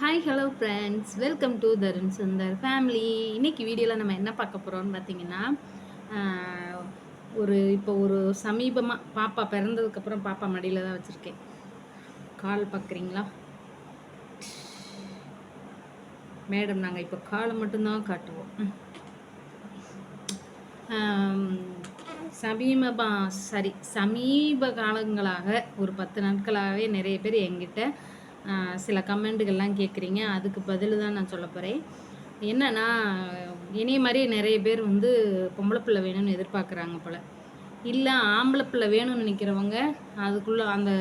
Hi hello friends, welcome to Tarun Sundar family. இன்னைக்கு வீடியோவில் நம்ம என்ன பார்க்க போகிறோம்னு பார்த்தீங்கன்னா, ஆஹ், ஒரு சமீபமாக பாப்பா பிறந்ததுக்கப்புறம் பாப்பா மடியில் தான் வச்சுருக்கேன். கால் பார்க்குறீங்களா மேடம்? நாங்கள் இப்போ காலை மட்டும்தான் காட்டுவோம். ஆம், சமீப காலங்களாக ஒரு 10 நாட்களாகவே நிறைய பேர் என்கிட்ட சில கமெண்ட்டுகள்லாம் கேட்குறீங்க. அதுக்கு பதில் தான் நான் சொல்ல போகிறேன். என்னன்னா, இனிய மாதிரி நிறைய பேர் வந்து பொம்பளை பிள்ளை வேணும்னு எதிர்பார்க்குறாங்க போல். இல்லை, ஆம்பளை பிள்ளை வேணும்னு நினைக்கிறவங்க அதுக்குள்ளே அந்த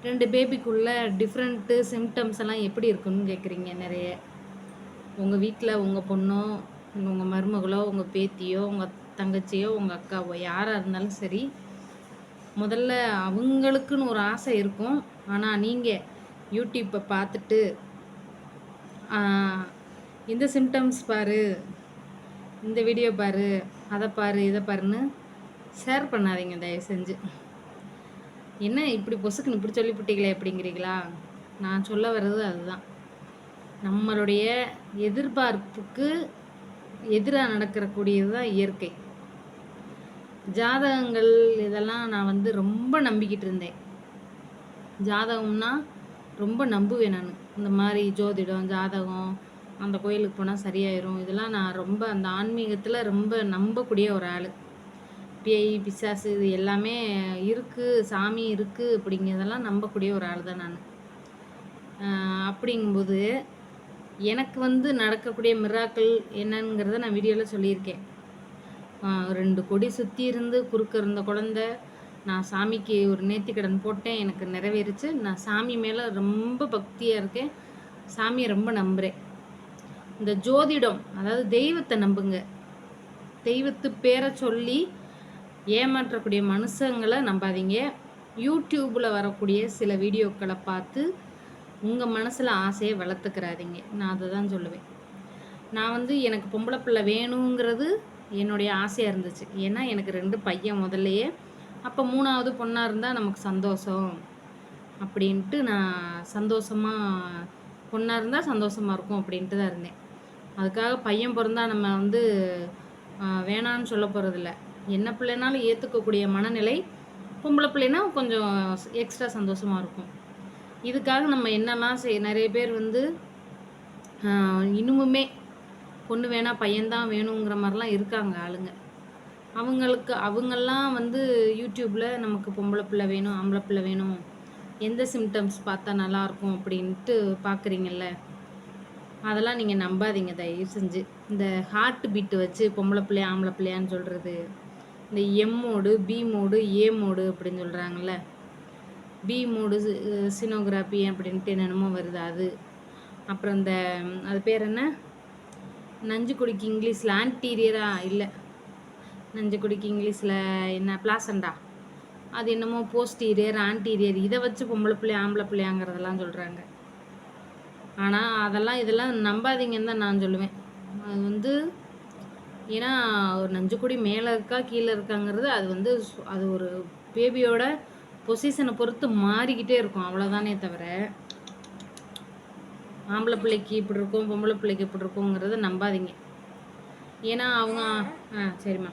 2 பேபிக்குள்ளே டிஃப்ரெண்ட்டு சிம்டம்ஸ் எல்லாம் எப்படி இருக்குன்னு கேட்குறீங்க நிறைய. உங்கள் வீட்டில் உங்கள் பொண்ணோ, உங்கள் மருமகளோ, உங்கள் பேத்தியோ, உங்கள் தங்கச்சியோ, உங்கள் அக்காவோ யாராக இருந்தாலும் சரி, முதல்ல அவங்களுக்குன்னு ஒரு ஆசை இருக்கும். ஆனால் நீங்கள் யூடியூப்பை பார்த்துட்டு இந்த சிம்டம்ஸ் பாரு, இந்த வீடியோ பாரு, அதை பாரு, இதை பாருன்னு ஷேர் பண்ணாதீங்க தயவு செஞ்சு. என்ன இப்படி பொசுக்குன்னு இப்படி சொல்லிவிட்டீங்களே அப்படிங்கிறீங்களா? நான் சொல்ல வர்றது அதுதான். நம்மளுடைய எதிர்பார்ப்புக்கு எதிராக நடக்கிறக்கூடியது தான் இயற்கை. ஜாதகங்கள் இதெல்லாம் நான் வந்து ரொம்ப நம்பிக்கிட்டு இருந்தேன். ஜாதகம்னா ரொம்ப நம்புவேன் நான். இந்த மாதிரி ஜோதிடம், ஜாதகம், அந்த கோயிலுக்கு போனால் சரியாயிரும், இதெல்லாம் நான் ரொம்ப அந்த ஆன்மீகத்தில் ரொம்ப நம்பக்கூடிய ஒரு ஆள். பேய், பிசாசு இது எல்லாமே இருக்குது, சாமி இருக்குது அப்படிங்கிறதெல்லாம் நம்பக்கூடிய ஒரு ஆள் தான் நான். அப்படிங்கும்போது எனக்கு வந்து நடக்கக்கூடிய மிராக்கள் என்னங்கிறத நான் வீடியோவில் சொல்லியிருக்கேன். 2 கொடி சுற்றி இருந்து குறுக்க இருந்த குழந்த, நான் சாமிக்கு ஒரு நேர்த்திக்கடன் போட்டேன், எனக்கு நிறைவேறிச்சு. நான் சாமி மேலே ரொம்ப பக்தியாக இருக்கேன், சாமியை ரொம்ப நம்புகிறேன். இந்த ஜோதிடம், அதாவது தெய்வத்தை நம்புங்க. தெய்வத்து பேரை சொல்லி ஏமாற்றக்கூடிய மனுஷங்களை நம்பாதீங்க. யூடியூப்பில் வரக்கூடிய சில வீடியோக்களை பார்த்து உங்கள் மனசில் ஆசையை வளர்த்துக்கிறாதீங்க. நான் அதை தான் சொல்லுவேன். நான் வந்து எனக்கு பொம்பளை பிள்ளை வேணுங்கிறது என்னுடைய ஆசையாக இருந்துச்சு. ஏன்னா எனக்கு 2 பையன் முதல்லையே. அப்போ 3ஆவது பொண்ணாக இருந்தால் நமக்கு சந்தோஷம் அப்படின்ட்டு நான் சந்தோஷமாக, பொண்ணாக இருந்தால் சந்தோஷமாக இருக்கும் அப்படின்ட்டு தான் இருந்தேன். அதுக்காக பையன் பிறந்தா நம்ம வந்து வேணான்னு சொல்ல போகிறதில்ல. என்ன பிள்ளைனாலும் ஏற்றுக்கக்கூடிய மனநிலை. பொம்பளை பிள்ளைனா கொஞ்சம் எக்ஸ்ட்ரா சந்தோஷமாக இருக்கும். இதுக்காக நம்ம என்னெல்லாம் நிறைய பேர் வந்து இன்னுமுமே பொண்ணு வேணாம் பையன்தான் வேணுங்கிற மாதிரிலாம் இருக்காங்க ஆளுங்க. அவங்கெல்லாம் வந்து யூடியூப்பில் நமக்கு பொம்பளை பிள்ளை வேணும், ஆம்பளை பிள்ளை வேணும், எந்த சிம்டம்ஸ் பார்த்தா நல்லாயிருக்கும் அப்படின்ட்டு பார்க்குறீங்கல்ல, அதெல்லாம் நீங்கள் நம்பாதீங்க தயவு செஞ்சு. இந்த ஹார்ட் பீட்டு வச்சு பொம்பளை பிள்ளையா ஆம்பளை பிள்ளையான்னு சொல்கிறது, இந்த எம் மோடு, பி மோடு, ஏ மோடு அப்படின்னு சொல்கிறாங்கல்ல, பி மோடு சினோகிராஃபி அப்படின்ட்டு என்னென்னமோ வருது அது. அப்புறம் இந்த அது பேர் என்ன, நஞ்சு குடிக்கு இங்கிலீஷில் ஆன்டீரியரா இல்லை, நஞ்சு குடிக்கு இங்கிலீஷில் என்ன பிளாசண்டா, அது என்னமோ போஸ்டீரியர், ஆன்டீரியர், இதை வச்சு பொம்பளை பிள்ளை ஆம்பளை பிள்ளையாங்கிறதெல்லாம் சொல்கிறாங்க. ஆனால் இதெல்லாம் நம்பாதீங்கன்னு தான் நான் சொல்லுவேன். அது வந்து ஏன்னா ஒரு நஞ்சுக்குடி மேலே இருக்கா கீழே இருக்காங்கிறது அது வந்து அது ஒரு பேபியோட பொசிஷனை பொறுத்து மாறிக்கிட்டே இருக்கும், அவ்வளோதானே தவிர ஆம்பளை பிள்ளைக்கு இப்படி இருக்கும் பொம்பளை பிள்ளைக்கு இப்படி இருக்குங்கிறத நம்பாதீங்க. ஏன்னா அவங்க சரிம்மா,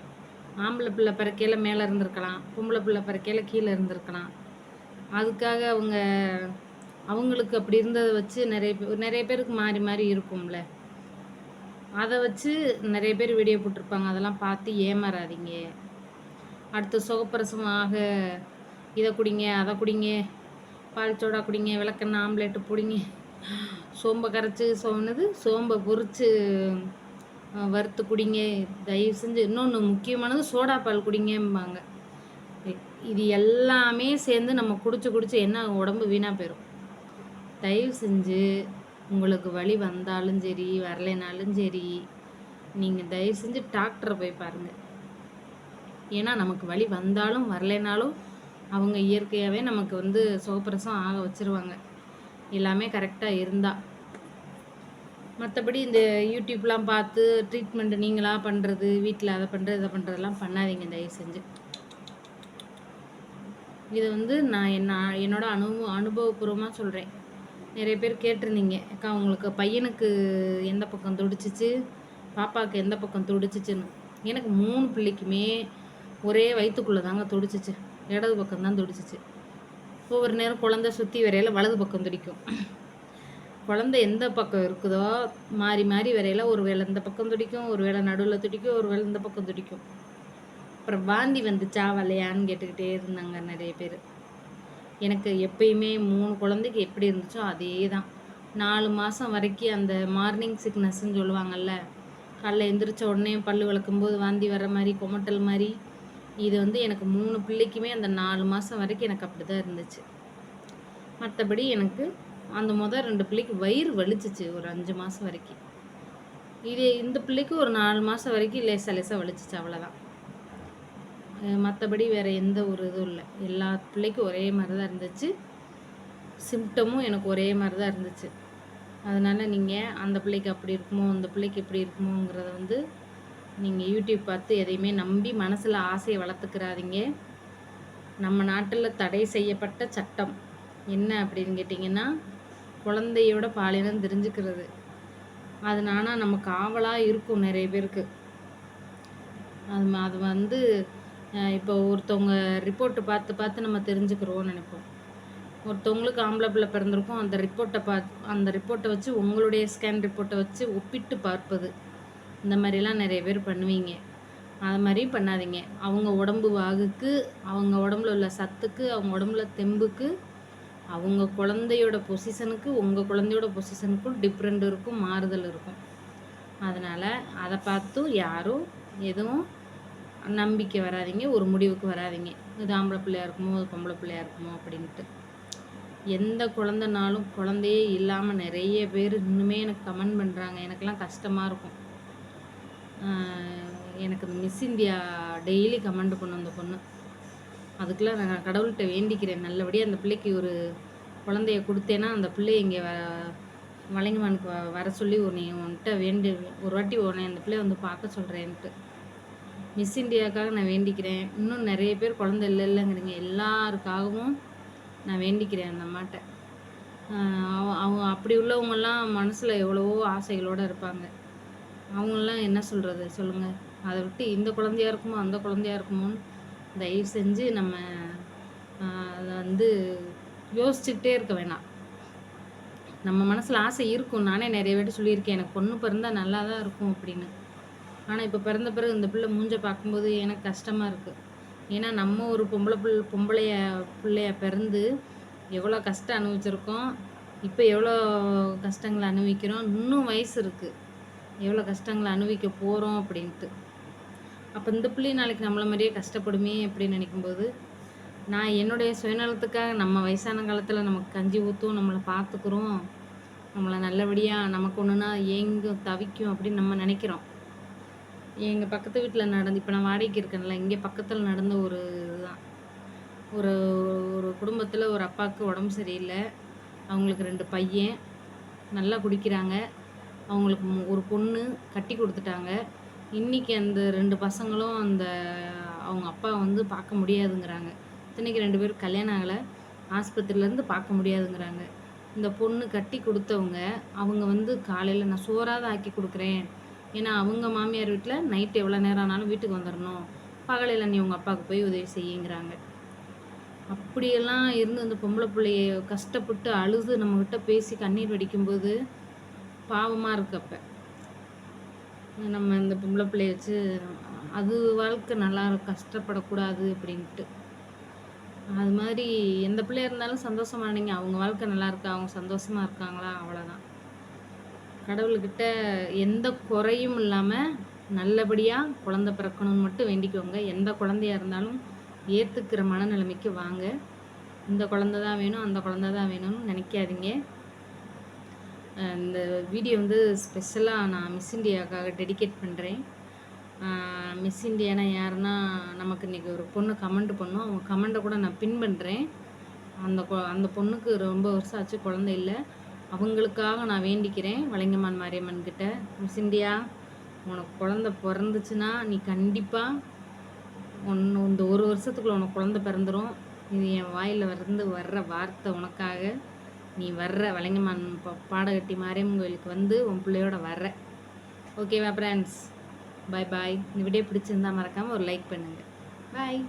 ஆம்பளை பிள்ளை பிறக்கையில் மேலே இருந்திருக்கலாம், பொம்பளை பிள்ளை பிறக்கையில் கீழே இருந்திருக்கலாம். அதுக்காக அவங்களுக்கு அப்படி இருந்ததை வச்சு நிறைய பேருக்கு மாறி மாறி இருக்கும்ல, அதை வச்சு நிறைய பேர் வீடியோ போட்டிருப்பாங்க. அதெல்லாம் பார்த்து ஏமாறாதீங்க. அடுத்து சுகப்பிரசவமாக இதை குடிங்க, அதை குடிங்க, பால் சோடா குடிங்க, விளக்கெண்ணெய் ஆம்லேட்டு பிடிங்க, சோம்பை கரைச்சி சோம்பை பொரித்து வறுத்து குடிங்க, தயவு செஞ்சு. இன்னொன்று முக்கியமானது சோடா பால் குடிங்கம்பாங்க. இது எல்லாமே சேர்ந்து நம்ம குடிச்சு என்ன உடம்பு வீணாக போயிடும். தயவு செஞ்சு உங்களுக்கு வலி வந்தாலும் சரி வரலைனாலும் சரி, நீங்கள் தயவு செஞ்சு டாக்டரை போய் பாருங்கள். ஏன்னா நமக்கு வலி வந்தாலும் வரலைனாலும் அவங்க இயற்கையாகவே நமக்கு வந்து சுகப்பிரசவம் ஆக வச்சுருவாங்க, எல்லாமே கரெக்டாக இருந்தால். மற்றபடி இந்த யூடியூப்லாம் பார்த்து ட்ரீட்மெண்ட்டு நீங்களாக பண்ணுறது, வீட்டில் அதை பண்ணுறது இதை பண்ணுறதெல்லாம் பண்ணாதீங்க தயவு செஞ்சு. இதை வந்து நான் என்னோட அனுபவபூர்வமாக சொல்கிறேன். நிறைய பேர் கேட்டிருந்தீங்க, அக்கா உங்களுக்கு பையனுக்கு எந்த பக்கம் துடிச்சிச்சு, பாப்பாவுக்கு எந்த பக்கம் துடிச்சிச்சுன்னு. எனக்கு 3 பிள்ளைக்குமே ஒரே வயித்துக்குள்ளே தாங்க துடிச்சிச்சு. இடது பக்கம் தான் துடிச்சிச்சு. ஒவ்வொரு நேரம் குழந்தை சுற்றி வரையில வலது பக்கம் துடிக்கும். குழந்தை எந்த பக்கம் இருக்குதோ மாறி மாறி வரையில ஒரு வேளை இந்த பக்கம் துடிக்கும், ஒரு வேளை நடுவில் துடிக்கும், ஒரு வேளை இந்த பக்கம் துடிக்கும். அப்புறம் வாந்தி வந்துச்சா வரலையான்னு கேட்டுக்கிட்டே இருந்தாங்க நிறைய பேர். எனக்கு எப்பயுமே 3 குழந்தைக்கு எப்படி இருந்துச்சோ அதே தான். 4 மாதம் வரைக்கும் அந்த மார்னிங் சிக்னஸ்ன்னு சொல்லுவாங்கல்ல, காலைல எந்திரிச்ச உடனே பல் விளக்கும்போது வாந்தி வர்ற மாதிரி, கொமட்டல் மாதிரி, இது வந்து எனக்கு 3 பிள்ளைக்குமே அந்த 4 மாதம் வரைக்கும் எனக்கு அப்படி தான் இருந்துச்சு. மற்றபடி எனக்கு அந்த 2 பிள்ளைக்கு வயிறு வலிச்சிச்சு ஒரு 5 மாதம் வரைக்கும். இந்த பிள்ளைக்கு ஒரு 4 மாதம் வரைக்கும் லேசாக லேசாக வலிச்சிச்சு, அவ்வளோதான். மற்றபடி வேறு எந்த ஒரு இதுவும் இல்லை. எல்லா பிள்ளைக்கும் ஒரே மாதிரி தான் இருந்துச்சு. சிம்டமும் எனக்கு ஒரே மாதிரி தான் இருந்துச்சு. அதனால் நீங்கள் அந்த பிள்ளைக்கு அப்படி இருக்குமோ, அந்த பிள்ளைக்கு இப்படி இருக்குமோங்கிறத வந்து நீங்கள் யூடியூப் பார்த்து எதையுமே நம்பி மனசில் ஆசையை வளர்த்துக்கிறாதீங்க. நம்ம நாட்டில் தடை செய்யப்பட்ட சட்டம் என்ன அப்படின்னு கேட்டிங்கன்னா, குழந்தையோட பாலினம் தெரிஞ்சுக்கிறது. அதனால நமக்கு ஆவலாக இருக்கும் நிறைய பேருக்கு. அது வந்து இப்போ ஒருத்தவங்க ரிப்போர்ட்டு பார்த்து பார்த்து நம்ம தெரிஞ்சுக்கிறோன்னு நினைப்போம். ஒருத்தவங்களுக்கு ஆம்பளை பிள்ளை பிறந்திருக்கும், அந்த ரிப்போர்ட்டை வச்சு உங்களுடைய ஸ்கேன் ரிப்போர்ட்டை வச்சு ஒப்பிட்டு பார்ப்பது. இந்த மாதிரிலாம் நிறைய பேர் பண்ணுவீங்க. அது மாதிரியும் பண்ணாதீங்க. அவங்க உடம்பு வாகுக்கு, அவங்க உடம்புல உள்ள சத்துக்கு, அவங்க உடம்புல தெம்புக்கு, அவங்க குழந்தையோட பொசிஷனுக்கு உங்கள் குழந்தையோட பொசிஷனுக்கும் டிஃப்ரெண்ட் இருக்கும், மாறுதல் இருக்கும். அதனால் அதை பார்த்தும் யாரும் எதுவும் நம்பிக்கை வராதிங்க, ஒரு முடிவுக்கு வராதிங்க. இது ஆம்பளை பிள்ளையா இருக்குமோ, அது பொம்பளை பிள்ளையா இருக்குமோ அப்படின்ட்டு. எந்த குழந்தைனாலும் குழந்தையே இல்லாமல் நிறைய பேர் இன்னுமே எனக்கு கமெண்ட் பண்ணுறாங்க. எனக்கெல்லாம் கஷ்டமாக இருக்கும். எனக்கு இந்த மிஸ் இந்தியா டெய்லி கமெண்ட் பண்ணும் அந்த பொண்ணு. அதுக்கெலாம் நான் கடவுள்கிட்ட வேண்டிக்கிறேன், நல்லபடியாக அந்த பிள்ளைக்கு ஒரு குழந்தைய கொடுத்தேன்னா அந்த பிள்ளைய இங்கே வளைங்கமானுக்கு வர சொல்லி உன்கிட்ட ஒரு வாட்டி உன்னை அந்த பிள்ளைய வந்து பார்க்க சொல்கிறேன்ட்டு. மிஸ் இந்தியாவுக்காக நான் வேண்டிக்கிறேன். இன்னும் நிறைய பேர் குழந்தை இல்லைங்கிறீங்க, எல்லாருக்காகவும் நான் வேண்டிக்கிறேன் அந்த அம்மாட்ட. அவங்க அப்படி உள்ளவங்கெல்லாம் மனசில் எவ்வளவோ ஆசைகளோடு இருப்பாங்க. அவங்களாம் என்ன சொல்கிறது சொல்லுங்கள். அதை விட்டு இந்த குழந்தையா இருக்குமோ அந்த குழந்தையா இருக்குமோன்னு தயவு செஞ்சு நம்ம அதை வந்து யோசிச்சுக்கிட்டே இருக்க வேணாம். நம்ம மனசில் ஆசை இருக்கும். நானே நிறைய பேர் சொல்லியிருக்கேன், எனக்கு பொண்ணு பிறந்தால் நல்லா தான் இருக்கும் அப்படின்னு. ஆனால் இப்போ பிறந்த பிறகு இந்த பிள்ளை மூஞ்சை பார்க்கும்போது எனக்கு கஷ்டமாக இருக்குது. ஏன்னா நம்ம ஒரு பிள்ளைய பிறந்து எவ்வளோ கஷ்டம் அனுபவிச்சிருக்கோம், இப்போ எவ்வளோ கஷ்டங்களை அனுபவிக்கிறோம், இன்னும் வயசு இருக்குது, எவ்வளோ கஷ்டங்களை அனுபவிக்க போகிறோம் அப்படின்ட்டு. அப்போ இந்த பிள்ளை நாளைக்கு நம்மளை மாதிரியே கஷ்டப்படுமே அப்படின்னு நினைக்கும்போது, நான் என்னுடைய சுயநலத்துக்காக நம்ம வயசான காலத்தில் நமக்கு கஞ்சி ஊற்றும், நம்மளை பார்த்துக்குறோம், நம்மளை நல்லபடியாக நமக்கு ஒன்றுனா ஏங்கும் தவிக்கும் அப்படின்னு நம்ம நினைக்கிறோம். எங்கள் பக்கத்து வீட்டில் இப்போ நான் வாடகைக்கு இருக்கேன்ல, இங்கே பக்கத்தில் நடந்த ஒரு இதுதான். ஒரு ஒரு குடும்பத்தில் ஒரு அப்பாவுக்கு உடம்பு சரியில்லை. அவங்களுக்கு 2 பையன் நல்லா குடிக்கிறாங்க. அவங்களுக்கு ஒரு பொண்ணு கட்டி கொடுத்துட்டாங்க. இன்றைக்கி அந்த 2 பசங்களும் அவங்க அப்பா வந்து பார்க்க முடியாதுங்கிறாங்க. இத்தனைக்கு 2 பேரும் கல்யாணம் ஆகலை, ஆஸ்பத்திரியிலேருந்து பார்க்க முடியாதுங்கிறாங்க. இந்த பொண்ணு கட்டி கொடுத்தவங்க அவங்க வந்து காலையில் நான் சோறாவது ஆக்கி கொடுக்குறேன், ஏன்னா அவங்க மாமியார் வீட்டில் நைட்டு எவ்வளோ நேரம் ஆனாலும் வீட்டுக்கு வந்துடணும், பகலையில் நீ உங்கள் அப்பாவுக்கு போய் உதவி செய்யுங்கிறாங்க. அப்படியெல்லாம் இருந்து அந்த பொம்பளை பிள்ளைய கஷ்டப்பட்டு அழுது நம்மக்கிட்ட பேசி கண்ணீர் வடிக்கும்போது பாவமாக இருக்கு. அப்போ நம்ம இந்த பொம்பளை பிள்ளைய வச்சு அது வாழ்க்கை நல்லா கஷ்டப்படக்கூடாது அப்படின்ட்டு. அது மாதிரி எந்த பிள்ளையா இருந்தாலும் சந்தோஷமாக நினைங்க. அவங்க வாழ்க்கை நல்லா இருக்கா, அவங்க சந்தோஷமாக இருக்காங்களா, அவ்வளோதான். கடவுள்கிட்ட எந்த குறையும் இல்லாமல் நல்லபடியாக குழந்தை பிறக்கணும்னு மட்டும் வேண்டிக்கோங்க. எந்த குழந்தையாக இருந்தாலும் ஏற்றுக்கிற மனநிலைமைக்கு வாங்க. இந்த குழந்தை தான் வேணும், அந்த குழந்தை தான் வேணும்னு நினைக்காதீங்க. இந்த வீடியோ வந்து ஸ்பெஷலாக நான் மிஸ் இந்தியாவுக்காக டெடிகேட் பண்ணுறேன். மிஸ் இந்தியானா யாருன்னா, நமக்கு இன்றைக்கி ஒரு பொண்ணு கமெண்ட் பண்ணோம், அவங்க கமெண்ட்டை கூட நான் பின் பண்ணுறேன். அந்த பொண்ணுக்கு ரொம்ப வருஷம் ஆச்சு, குழந்தை இல்லை. அவங்களுக்காக நான் வேண்டிக்கிறேன் வளைங்கமான் மாரியம்மன் கிட்ட, மிஸ் இந்தியா உனக்கு குழந்தை பிறந்துச்சுன்னா நீ கண்டிப்பாக இந்த ஒரு வருஷத்துக்குள்ளே உனக்கு குழந்தை பிறந்துடும். இது என் வாயில் வர்ற வார்த்தை உனக்காக. நீ வர்ற வலைங்கம்மான் பாடகட்டி மாரியம்மன் கோயிலுக்கு வந்து உன் பிள்ளையோட வர்ற. ஓகேவா ஃப்ரெண்ட்ஸ்? பாய் பாய். இந்த வீடியோ பிடிச்சிருந்தா மறக்காமல் ஒரு லைக் பண்ணுங்கள். பாய்.